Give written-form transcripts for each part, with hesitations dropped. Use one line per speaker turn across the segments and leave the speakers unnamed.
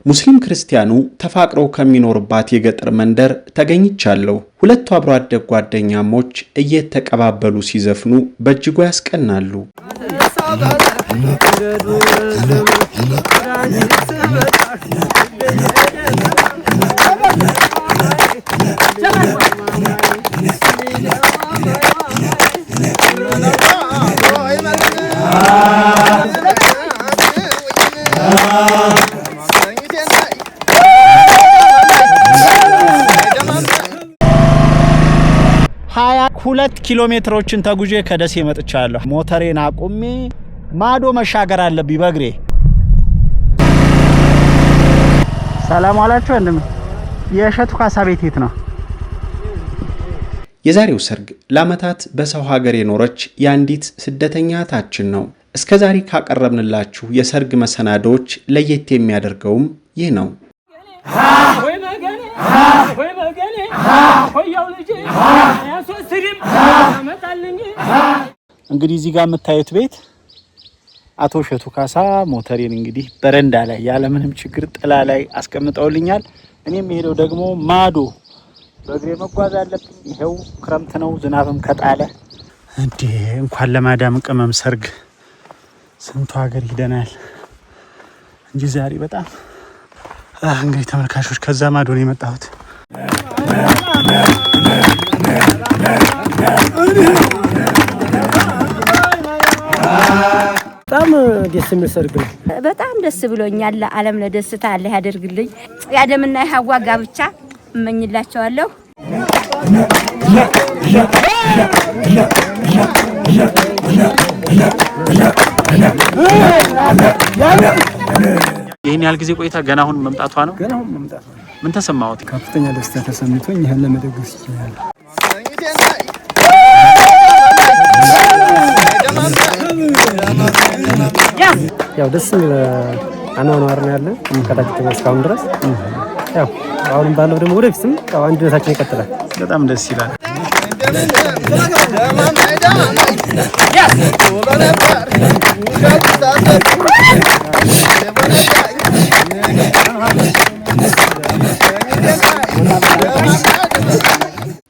ሙስሊም ክርስቲያኑ ተፋቅረው ከሚኖርባት የገጠር መንደር ተገኝቻለሁ። ሁለቱ አብሮ አደግ ጓደኛሞች እየተቀባበሉ ሲዘፍኑ በእጅጉ ያስቀናሉ።
ሁለት ኪሎ ሜትሮችን ተጉዤ ከደሴ መጥቻለሁ። ሞተሬን አቁሜ ማዶ መሻገር አለብኝ በእግሬ። ሰላም አላችሁ ወንድም። የእሸቱ ካሳ ቤት የት ነው?
የዛሬው ሰርግ ለዓመታት በሰው ሀገር የኖረች የአንዲት ስደተኛ እህታችን ነው። እስከዛሬ ካቀረብንላችሁ የሰርግ መሰናዶዎች ለየት የሚያደርገውም ይህ ነው።
እንግዲህ እዚህ ጋር የምታዩት ቤት አቶ እሸቱ ካሳ ሞተሬን እንግዲህ በረንዳ ላይ ያለምንም ችግር ጥላ ላይ አስቀምጠውልኛል። እኔም የሄደው ደግሞ ማዶ በእግሬ መጓዝ አለብኝ። ይሄው ክረምት ነው፣ ዝናብም ከጣለ እንዴ እንኳን ለማዳም ቅመም ሰርግ ስንቱ ሀገር ሄደናል እንጂ ዛሬ በጣም እንግዲህ ተመልካቾች ከዛ ማዶ ነው የመጣሁት።
በጣም ደስ የሚል ሰርግ ነው።
በጣም ደስ ብሎኛል። ለዓለም ለደስታ አለ ያደርግልኝ። ያደምና የሐዋ ጋብቻ እመኝላቸዋለሁ።
ይሄን ያህል ጊዜ ቆይታ ገና አሁን መምጣቷ ነው።
ገና አሁን መምጣቷ
ምን ተሰማሁት?
ከፍተኛ ደስታ ተሰምቶኝ ይሄን ለመደገስ ይችላል። ያው ደስ የሚል አኗኗር ነው ያለ ከታችተኛ እስካሁን ድረስ። ያው አሁንም ባለው ደግሞ ወደፊትም ያው አንድነታችን ይቀጥላል።
በጣም ደስ ይላል።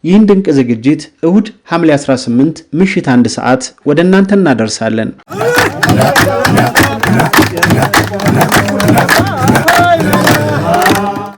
ይህን ድንቅ ዝግጅት እሁድ ሐምሌ 18 ምሽት 1 ሰዓት ወደ እናንተ እናደርሳለን።